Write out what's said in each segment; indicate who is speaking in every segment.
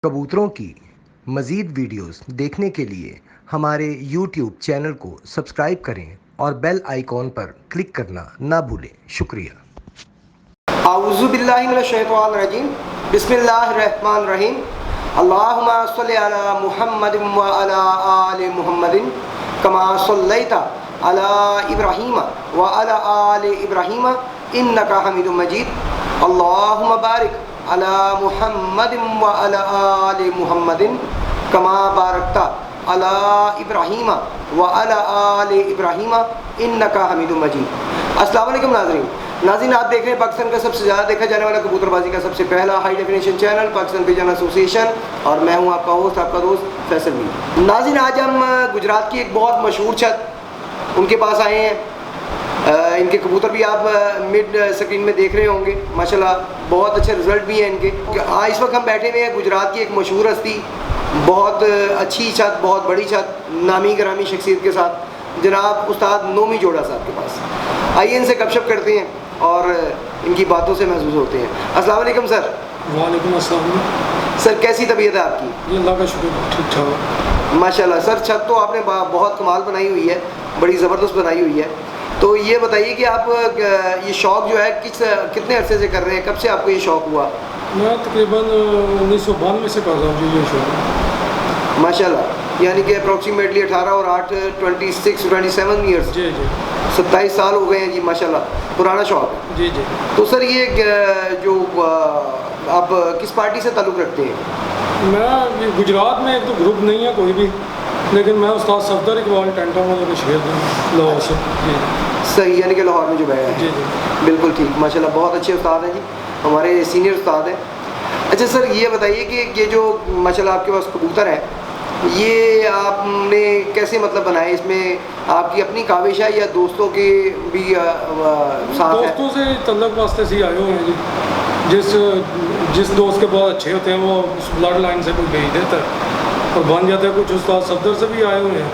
Speaker 1: कबूतरों की मज़ीद वीडियोस देखने के लिए हमारे YouTube चैनल को सब्सक्राइब करें और बेल आइकॉन पर क्लिक करना ना भूलें। शुक्रिया।
Speaker 2: आऊज़ु बिल्लाहि मिनश शैतानिर रजीम। बिस्मिल्लाहिर रहमानिर रहीम। अल्लाहुम्मा सल्लि अला मुहम्मदिन व अला आलि मुहम्मदिन कमा सल्लैता अला इब्राहीम व अला आलि इब्राहीम इन्नका हमीदुम मजीद। अल्लाहुम्मा बारिक अला मुहम्मदिन व अला आलि मुहम्मदिन कमा बारकता अला इब्राहीम व अला आलि इब्राहीम इन्नका हमीदुम मजीद। अस्सलाम वालेकुम नाज़रीन, आप देख रहे हैं पाकिस्तान का सबसे ज़्यादा देखा जाने वाला कबूतरबाजी का सबसे पहला high definition channel Pakistan pigeon association, और मैं हूं आपका होस्ट, आपका दोस्त फैसल भी। नाज़रीन, आज हम गुजरात की एक बहुत मशहूर छत उनके पास आए हैं। इनके कबूतर भी आप मिड स्क्रीन में देख रहे होंगे। माशाल्लाह बहुत अच्छे रिजल्ट भी हैं इनके। इस वक्त हम बैठे हुए हैं गुजरात की एक मशहूर हस्ती, बहुत अच्छी छत, बहुत बड़ी छत, नामी गिरामी शख्सियत के साथ जनाब उस्ताद नोमी जोड़ा साहब के पास। आइए इनसे गपशप करते हैं और इनकी बातों से महसूस होते हैं। अस्सलाम वालेकुम सर।
Speaker 3: वालेकुम अस्सलाम।
Speaker 2: सर कैसी तबीयत है आपकी?
Speaker 3: ये अल्लाह का शुक्र, ठीक ठाक।
Speaker 2: माशाल्लाह सर, छत तो आपने बहुत कमाल बनाई हुई है, बड़ी ज़बरदस्त बनाई हुई है। तो ये बताइए कि आप ये शौक़ जो है कितने अरसे से कर रहे हैं? कब से आपको ये शौक़ हुआ?
Speaker 3: मैं तकरीबन 1992 से कर रहा हूँ ये शौक़।
Speaker 2: माशाल्लाह, यानी कि अप्रॉक्सीमेटली 18 और 8 27 ईयर्स।
Speaker 3: जी जी,
Speaker 2: 27 साल हो गए हैं जी। माशाल्लाह पुराना शौक़ है।
Speaker 3: जी जी।
Speaker 2: तो सर ये जो आप किस पार्टी से ताल्लुक़ रखते हैं?
Speaker 3: मैं गुजरात में एक तो ग्रुप नहीं है कोई भी, लेकिन मैं उस्ताद सफदर इकबाल टेंटा वाले के शेर हूँ लाहौर से। जी
Speaker 2: सही, यानी कि लाहौर में जो बैठा है।
Speaker 3: जी जी,
Speaker 2: बिल्कुल ठीक। माशाल्लाह बहुत अच्छे उस्ताद हैं जी, हमारे सीनियर उस्ताद हैं। अच्छा सर, ये बताइए कि ये जो माशाल्लाह आपके पास कबूतर है, ये आपने कैसे मतलब बनाए? इसमें आपकी अपनी काविश है या दोस्तों के भी साथ है?
Speaker 3: दोस्तों से तल्लक वास्ते से ही आए हुए हैं जी। जिस दोस्त के बहुत अच्छे होते हैं वो उस ब्लड लाइन से कोई भेज देता है और बन जाता है। कुछ उस्ताद सफदर से भी आए हुए हैं।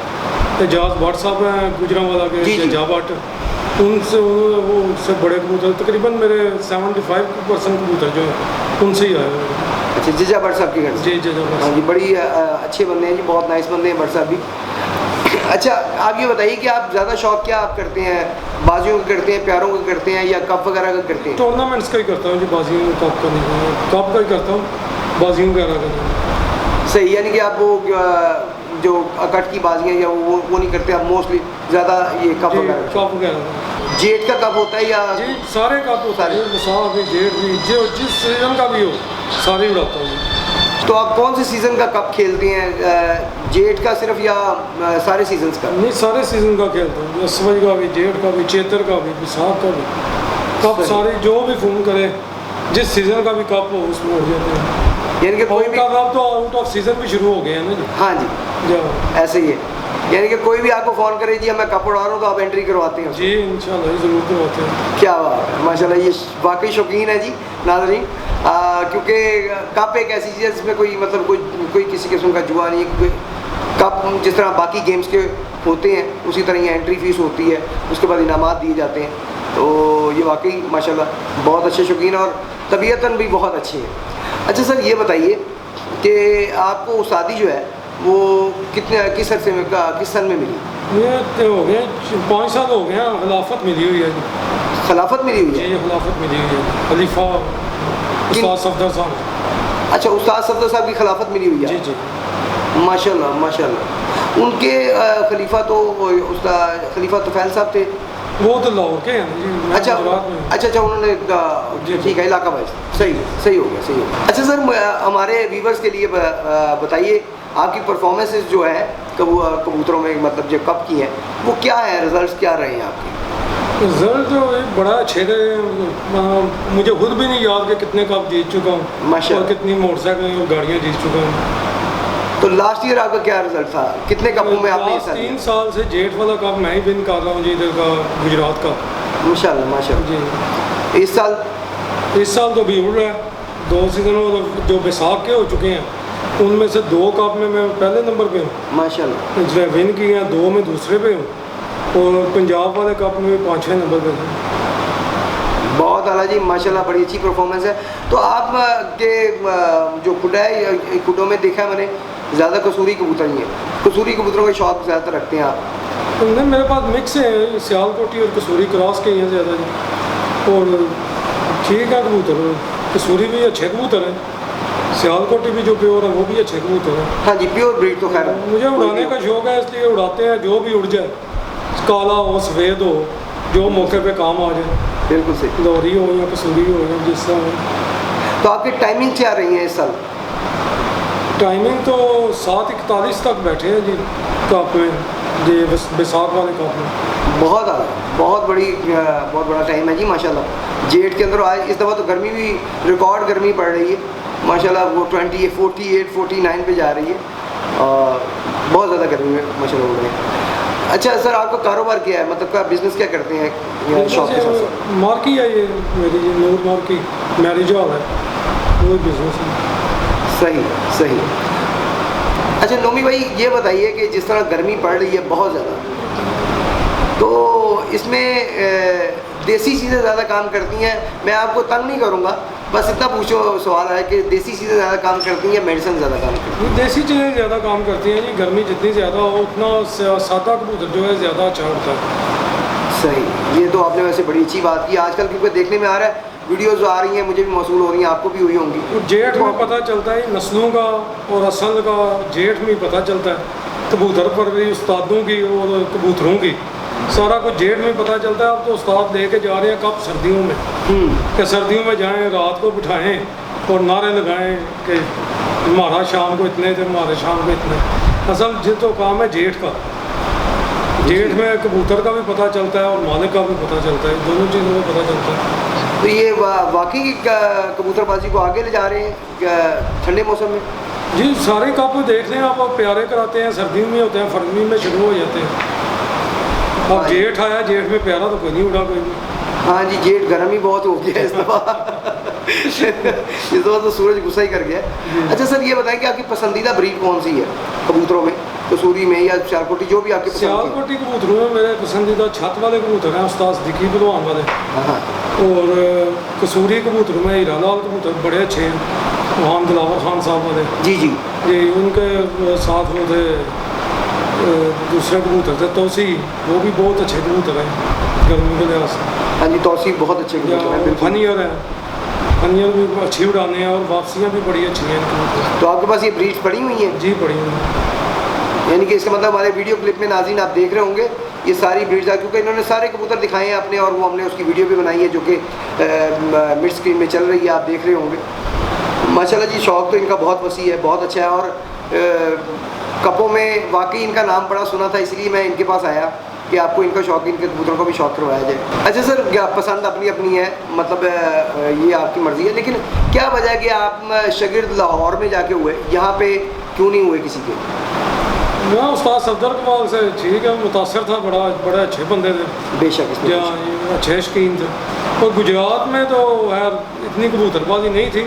Speaker 3: एजाज भट्ट साहब हैं गुजरांवाला के, एजाज भट्ट, उनसे बड़े कबूतर तकरीबन मेरे 75% कबूतर जो है उनसे ही आए हुए हैं।
Speaker 2: अच्छा, जीजा भट्ट साहब के घर से?
Speaker 3: जी जी,
Speaker 2: हाँ जी, बड़ी अच्छे बंदे हैं जी, बहुत नाइस बंदे हैं भट्ट साहब भी। अच्छा, आप ये बताइए कि आप ज़्यादा शौक़ क्या आप करते हैं? बाजियों का करते हैं, प्यारों का करते हैं, या कप वगैरह का करते हैं?
Speaker 3: टूर्नामेंट्स का ही करता हूँ जी, बाजियों कप का नहीं, कप का ही करता हूँ, बाजियों वगैरह का नहीं।
Speaker 2: सही, यानी कि आप वो जो अकट की बाजियाँ या वो नहीं करते आप? मोस्टली ज़्यादा ये कप वगैरह?
Speaker 3: कप वगैरह
Speaker 2: जेट का कप होता है या?
Speaker 3: जी, सारे कप होता है, बसाख भी, जेठ भी, जो जिस सीज़न का भी हो सारे उड़ाता हूँ।
Speaker 2: तो आप कौन से सीज़न का कप खेलते हैं? जेठ का सिर्फ या सारे सीजन्स का?
Speaker 3: नहीं, सारे सीज़न का खेलता हूँ, असवज का भी, जेठ का भी, चेतर का भी, बसाख का भी, कप सारे जो भी फ़ोन करे जिस सीज़न का भी कप हो उसमें उड़ जाते हैं।
Speaker 2: यानी कि कोई भी
Speaker 3: कप तो आउट ऑफ सीज़न भी शुरू हो गए हैं ना जी।
Speaker 2: हाँ जी,
Speaker 3: जो
Speaker 2: ऐसे ही है, यानी कि कोई भी आपको फ़ोन करे जी मैं कप उड़ा रहा हूँ, तो आप एंट्री करवाते हैं?
Speaker 3: जी इंशाल्लाह ज़रूर करवाते हैं।
Speaker 2: क्या बात है, माशाल्लाह, ये वाकई शौकीन है जी नाज़रीन। क्योंकि कप एक ऐसी चीज़ है जिसमें कोई मतलब कोई किसी किस्म का जुआ नहीं है। कप जिस तरह बाकी गेम्स के होते हैं उसी तरह ये एंट्री फ़ीस होती है, उसके बाद इनामात दिए जाते हैं। तो ये वाकई माशाल्लाह बहुत अच्छे शौकीन और तबीयतन भी बहुत अच्छे हैं। अच्छा सर, ये बताइए कि आपको उस्तादी जो है वो किस सन में मिली?
Speaker 3: ये हो गए 5 साल हो गए हैं, खिलाफत मिली हुई है।
Speaker 2: खिलाफत मिली हुई है?
Speaker 3: जी, खिलाफत मिली हुई है, खलीफा उस्ताद सफदर साहब।
Speaker 2: अच्छा, उस्ताद सफदर साहब की खिलाफत मिली हुई है?
Speaker 3: जी जी,
Speaker 2: माशाल्लाह माशाल्लाह। उनके खलीफा तो उस्ताद खलीफा तफैल साहब थे,
Speaker 3: वो तो लाहौर के हैं जी।
Speaker 2: अच्छा अच्छा, उन्होंने ठीक है, इलाका वाइज। सही सही हो गया, सही हो गया। अच्छा सर, हमारे व्यूवर्स के लिए बताइए आपकी परफॉर्मेंसेस जो है कबूतरों में, मतलब जो कप की है, वो क्या है, रिजल्ट्स क्या रहे हैं आपके?
Speaker 3: रिजल्ट तो बड़ा अच्छे रहे। मुझे खुद भी नहीं याद कि कितने कप जीत चुका हूँ और कितनी मोटरसाइकिल और गाड़ियाँ जीत चुका हूँ।
Speaker 2: तो लास्ट ईयर आपका क्या रिजल्ट था? कितने कपों में आपने हिस्सा लिया?
Speaker 3: 3 साल से जेठ वाला कप मैं ही विन कर रहा हूँ जी, इधर का गुजरात का।
Speaker 2: माशाल्लाह माशाल्लाह
Speaker 3: जी।
Speaker 2: इस साल
Speaker 3: तो भी उड़ रहा है। 2 सीजन जो बैसाख के हो चुके हैं उनमें से 2 कप में मैं पहले नंबर पे हूँ
Speaker 2: माशाल्लाह।
Speaker 3: इसलिए विन किए हैं, 2 में दूसरे पे हूँ और पंजाब वाले कप में 5वें नंबर पे हूँ।
Speaker 2: बहुत ताला जी, माशाल्लाह बड़ी अच्छी परफॉर्मेंस है। तो आप के जो खुडा है, खुडों में देखा है मैंने ज़्यादा कसूरी कबूतर ही है, कसूरी कबूतरों का शौक ज़्यादातर रखते हैं आप?
Speaker 3: नहीं, मेरे पास मिक्स है, सियालकोटी और कसूरी क्रॉस के ही हैं ज़्यादा जी। और ठीक है कबूतर, कसूरी भी अच्छे कबूतर हैं, सियालकोटी भी जो प्योर है वो भी अच्छे कबूतर हैं।
Speaker 2: हाँ जी, प्योर ब्रीड तो खैर
Speaker 3: मुझे उड़ाने का शौक है, इसलिए उड़ाते हैं, जो भी उड़ जाए, काला हो सफ़ेद हो, जो मौके पे काम आ जाए।
Speaker 2: बिल्कुल सही।
Speaker 3: लोरी हो या कसूरी हो या जिस तरह हो।
Speaker 2: तो आपकी टाइमिंग क्या रही है इस साल?
Speaker 3: टाइमिंग तो 7:41 तक बैठे हैं जी कप में, ये बैसाख वाले कप में।
Speaker 2: बहुत आला, बहुत बड़ा टाइम है जी माशाल्लाह। जेठ के अंदर आज इस दफ़ा तो गर्मी भी रिकॉर्ड गर्मी पड़ रही है माशाल्लाह, वो 28, 48, 49 पे जा रही है और बहुत ज़्यादा गर्मी में माशाल्लाह हो रही है। अच्छा सर, आपका कारोबार क्या है, मतलब का बिज़नेस क्या करते हैं शॉप के साथ?
Speaker 3: मार्की है ये मेरी, ये नूर मार्की मैरिज हॉल है, वही बिज़नेस है।
Speaker 2: सही सही। अच्छा नोमी भाई, ये बताइए कि जिस तरह गर्मी पड़ रही है बहुत ज़्यादा, तो इसमें देसी चीज़ें ज़्यादा काम करती हैं? मैं आपको तंग नहीं करूँगा, बस इतना पूछो सवाल है कि देसी चीज़ें ज़्यादा काम करती हैं या मेडिसिन ज़्यादा काम करती हैं?
Speaker 3: देसी चीज़ें ज़्यादा काम करती हैं जी, गर्मी जितनी ज़्यादा हो उतना सादा कबूतर जो है ज़्यादा अच्छा होता है।
Speaker 2: सही, ये तो आपने वैसे बड़ी अच्छी बात की। आजकल क्योंकि देखने में आ रहा है, वीडियोज़ आ रही हैं, मुझे भी मौसूल हो रही हैं, आपको भी हुई होंगी।
Speaker 3: तो जेठ में पता चलता है नस्लों का और असल का, जेठ में पता चलता है कबूतर पर भी, उस्तादों की और कबूतरों की सारा कुछ जेठ में पता चलता है। अब तो उस्ताद लेके जा रहे हैं कब सर्दियों में, कि सर्दियों में जाएं, रात को बिठाएं और नारे लगाएं कि हमारा शाम को इतने थे, हमारे शाम को इतने। असल जिन तो काम है जेठ का, जेठ में कबूतर का भी पता चलता है और मालिक का भी पता चलता है, दोनों चीज़ों में पता चलता है।
Speaker 2: तो ये वाकई कबूतरबाजी को आगे ले जा रहे हैं ठंडे मौसम में?
Speaker 3: जी, सारे कप देख लें आप, प्यारे कराते हैं, सर्दियों में होते हैं, फरवरी में शुरू हो जाते हैं। अब जेठ आया, जेठ में प्यारा तो कोई नहीं उड़ा कोई भी।
Speaker 2: हाँ जी, जेठ गर्म ही बहुत हो गया इस दफ़ा इस दफ़ा तो सूरज गुस्सा ही कर गया। अच्छा सर, ये बताएं कि आपकी पसंदीदा ब्रीड कौन सी है कबूतरों में, कसूरी में या सियालकोटी, जो भी आपकी पसंद की?
Speaker 3: सियालकोटी कबूतरों में मेरे पसंदीदा छत वाले कबूतर हैं, उस्ताद सिद्दीकी भलवान वाले।
Speaker 2: हाँ।
Speaker 3: और कसूरी कबूतर में हीरा लाल कबूतर बड़े अच्छे हैं, वहाँ दिलावर खान साहब वाले।
Speaker 2: जी जी
Speaker 3: जी, उनके साथ वो थे दूसरे कबूतर थे तोसी, वो भी बहुत अच्छे कबूतर हैं गर्मी के लिहाज से।
Speaker 2: हाँ जी, तौसीफ बहुत अच्छे कबूतर हैं, बिल्कुल।
Speaker 3: फनियर है, फनियर भी अच्छी उड़ाने हैं और वापसियाँ भी बड़ी अच्छी हैं कबूतर।
Speaker 2: तो आपके पास ये ब्रीड पड़ी हुई हैं?
Speaker 3: जी, पड़ी हुई हैं।
Speaker 2: यानी कि इसका मतलब हमारे वीडियो क्लिप में नाज़रीन आप देख रहे होंगे ये सारी ब्रीड्स, क्योंकि इन्होंने सारे कबूतर दिखाए हैं अपने, और वो हमने उसकी वीडियो भी बनाई है जो कि मिड स्क्रीन में चल रही है, आप देख रहे होंगे। माशाल्लाह जी, शौक़ तो इनका बहुत वसी है, बहुत अच्छा है। और कपों में वाकई इनका नाम बड़ा सुना था, इसलिए मैं इनके पास आया कि आपको इनका शौक़, इनके कबूतरों को भी शौक़ करवाया जाए। अच्छा सर, पसंद अपनी अपनी है, मतलब ये आपकी मर्ज़ी है, लेकिन क्या वजह है कि आप शागिर्द लाहौर में जाके हुए, यहाँ पे क्यों नहीं हुए किसी के?
Speaker 3: मैं उस्ताद सफदर कमाल से ठीक है मुतासर था, बड़े अच्छे बंदे थे,
Speaker 2: बेशक
Speaker 3: जहाँ अच्छे शौकीन थे। और गुजरात में तो यार इतनी कबूतरबाजी नहीं थी,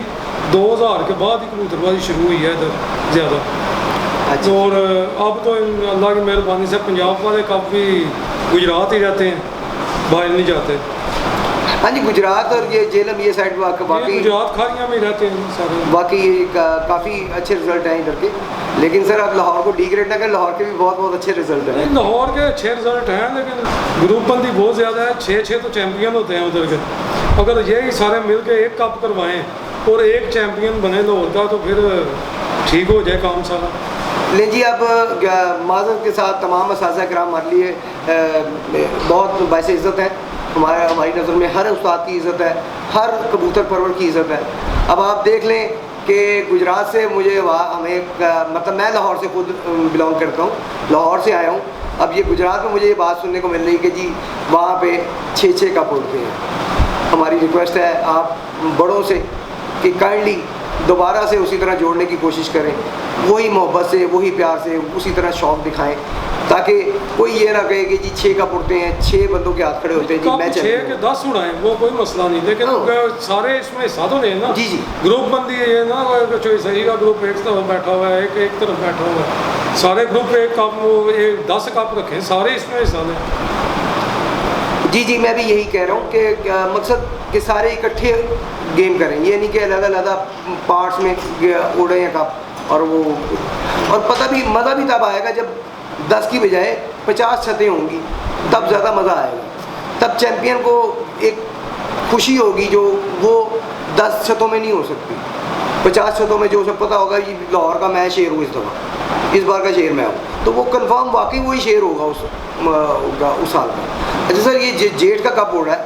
Speaker 3: 2000 के बाद ही कबूतरबाजी शुरू हुई है इधर ज़्यादा।
Speaker 2: अच्छा।
Speaker 3: और अब तो अल्लाह की मेहरबानी से पंजाब वाले काफ़ी गुजरात ही रहते हैं, बाहर नहीं जाते।
Speaker 2: हाँ जी, गुजरात और ये जेलम ये साइड वाकई
Speaker 3: गुजरात खारियाँ में रहते हैं सारे,
Speaker 2: वाकई काफ़ी अच्छे रिजल्ट हैं इधर के। लेकिन सर आप लाहौर को डिग्रेड ना करें, लाहौर के भी बहुत बहुत अच्छे रिजल्ट हैं।
Speaker 3: नहीं, लाहौर के अच्छे रिजल्ट हैं, लेकिन ग्रुप बंदी बहुत ज़्यादा है, 6-6 तो चैम्पियन होते हैं उधर के। अगर यही सारे मिल के एक कप करवाएँ और एक चैम्पियन बने लाहौर का, तो फिर ठीक हो जाए काम सारा।
Speaker 2: ले जी, अब माज़रत के साथ तमाम असातिज़ा किराम हमारे लिए बहुत बाइस इज़्ज़त है, हमारी नज़र में हर उस्ताद की इज़्ज़त है, हर कबूतर परवर की इज़्ज़त है। अब आप देख लें कि गुजरात से मुझे मतलब मैं लाहौर से खुद बिलोंग करता हूँ, लाहौर से आया हूँ। अब ये गुजरात में मुझे ये बात सुनने को मिल रही है कि जी वहाँ पे 6-6 कप उड़ते हैं। हमारी रिक्वेस्ट है आप बड़ों से कि काइंडली दोबारा से उसी तरह जोड़ने की कोशिश करें, वही मोहब्बत से, वही प्यार से, उसी तरह शौक़ दिखाएं, ताकि कोई ये ना कहे कि जी 6 कप उड़ते हैं, 6 बंदों के हाथ खड़े होते हैं जी मैं
Speaker 3: 6 के 10 उड़ाएं, वो कोई मसला नहीं, लेकिन सारे इसमें हिस्सा तो नहीं ना।
Speaker 2: जी जी,
Speaker 3: ग्रुप बंदी है ये ना, जो सही का ग्रुप एक तरफ बैठा हुआ है, एक तरफ बैठा हुआ है, सारे ग्रुप एक कप, वो 10 कप रखें, सारे इसमें हिस्सा लें।
Speaker 2: जी जी, मैं भी यही कह रहा हूँ कि मकसद कि सारे इकट्ठे गेम करें, ये नहीं कि अलग पार्ट्स में उड़े हैं कप और वो, और पता भी मज़ा भी तब आएगा जब 10 की बजाय 50 छतें होंगी, तब ज़्यादा मज़ा आएगा। तब चैम्पियन को एक खुशी होगी जो वो 10 छतों में नहीं हो सकती। 50 छतों में जो सब पता होगा ये लाहौर का मैं शेर हूँ, इस बार का शेर मैं हूँ, तो वो कंफर्म वाकई वही शेर होगा उस साल का। अच्छा सर, ये जेट का कप हो रहा है,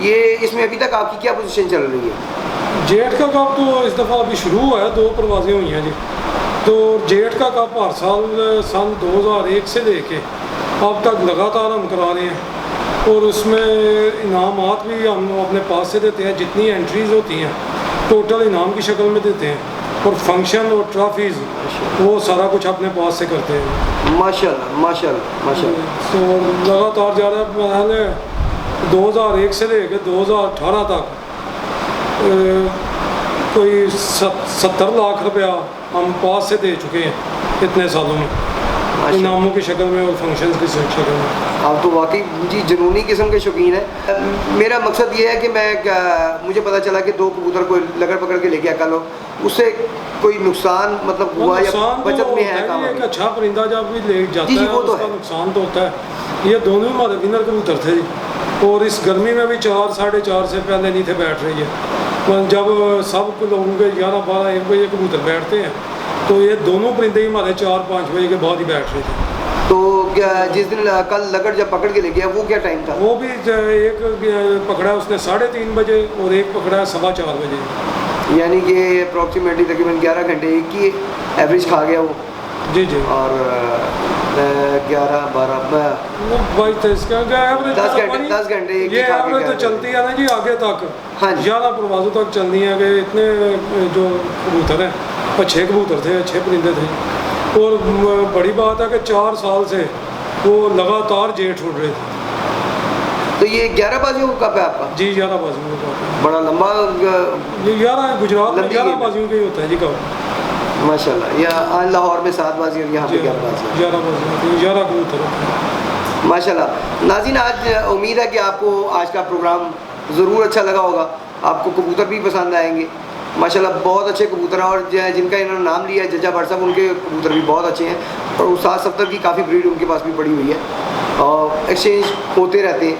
Speaker 2: ये इसमें अभी तक आपकी क्या पोजीशन चल रही है?
Speaker 3: जेट का कप तो इस दफ़ा अभी शुरू हुआ है, 2 परवाज़ें हुई हैं जी। तो जेट का कप हर साल सन 2001 से लेके अब तक लगातार हम करा रहे हैं, और उसमें इनामात भी हम अपने पास से देते हैं। जितनी एंट्रीज़ होती हैं टोटल इनाम की शक्ल में देते हैं, और फंक्शन और ट्रॉफीज़ वो सारा कुछ अपने पास से करते हैं।
Speaker 2: माशाल्लाह माशाल्लाह माशाल्लाह।
Speaker 3: तो लगातार जा रहा है, 2001 से लेकर 2018 तक कोई 70 लाख रुपया हम पास से दे चुके हैं इतने सालों में, इनामों की शक्ल में और फंक्शंस की शक्ल में।
Speaker 2: आप तो वाकई जी जुनूनी किस्म के शौकीन है। मेरा मकसद ये है कि मुझे पता चला कि 2 कबूतर को लगड़ पकड़ के ले गया कल, उससे कोई नुकसान मतलब हुआ या बचत में है काम?
Speaker 3: एक अच्छा परिंदा जब भी ले जाता है
Speaker 2: वो तो
Speaker 3: उसका नुकसान तो होता है। ये दोनों हमारे विनर कबूतर थे, और इस गर्मी में भी 4 साढ़े 4 से पहले नहीं थे बैठ रही है। जब सब लोगों के 11, 12, 1 बजे कबूतर बैठते हैं, तो ये दोनों परिंदे ही हमारे 4-5 बजे के बाद ही बैठ रहे थे।
Speaker 2: तो क्या जिस दिन कल लगड़ जब पकड़ के ले गया वो क्या टाइम था?
Speaker 3: वो भी एक पकड़ा उसने 3:30 बजे, और एक पकड़ा 4:15 बजे,
Speaker 2: यानी कि अप्रॉक्सीमेटली तकरीबन 11 घंटे एक की एवरेज खा गया वो।
Speaker 3: जी जी।
Speaker 2: और 11, 12,
Speaker 3: 22, 23
Speaker 2: 10 घंटे
Speaker 3: ये एवरेज तो चलती है ना जी आगे तक।
Speaker 2: हाँ जी।
Speaker 3: 11 परवाज़ों तक चलनी है कि इतने जो कबूतर हैं, अच्छे कबूतर थे, अच्छे परिंदे थे। और बड़ी बात है कि 4 साल से वो लगातार जेट उड़ रहे थे।
Speaker 2: तो ये 11 बाजियों का कप है आपका?
Speaker 3: जी, 11 बाजियों का कप है।
Speaker 2: बड़ा लंबा
Speaker 3: ये 11 गुजरात में 11 बाजियों का ही होता है जी कप।
Speaker 2: माशाल्लाह। या लाहौर में 7 बाजी और यहाँ पे 11 बाजी।
Speaker 3: 11 बाजी, 11 कबूतर।
Speaker 2: माशाल्लाह। नाज़रीन, आज उम्मीद है कि आपको आज का प्रोग्राम ज़रूर अच्छा लगा होगा, आपको कबूतर भी पसंद आएंगे। माशाल्लाह बहुत अच्छे कबूतर हैं, और जिनका इन्होंने नाम लिया है जज्जा भट्ट साहब, उनके कबूतर भी बहुत अच्छे हैं, और उस्ताद सफ्तर की काफ़ी ब्रीड उनके पास भी पड़ी हुई है, और एक्सचेंज होते रहते हैं।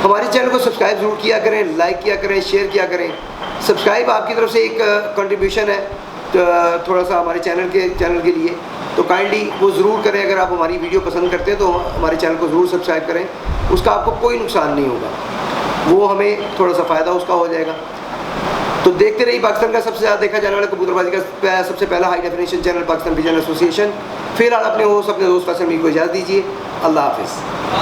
Speaker 2: हमारे चैनल को सब्सक्राइब ज़रूर किया करें, लाइक किया करें, शेयर किया करें। सब्सक्राइब आपकी तरफ से एक कंट्रीब्यूशन है थोड़ा सा हमारे चैनल के लिए, तो काइंडली वो ज़रूर करें। अगर आप हमारी वीडियो पसंद करते हैं तो हमारे चैनल को ज़रूर सब्सक्राइब करें, उसका आपको कोई नुकसान नहीं होगा, वो हमें थोड़ा सा फ़ायदा उसका हो जाएगा। तो देखते रहिए पाकिस्तान का सबसे ज़्यादा देखा जाने वाला कबूतरबाजी का सबसे पहला high definition channel Pakistan pigeon association. फिलहाल अपने दोस्त फैसल मीर को इजाज़त दीजिए। अल्लाह हाफिज़।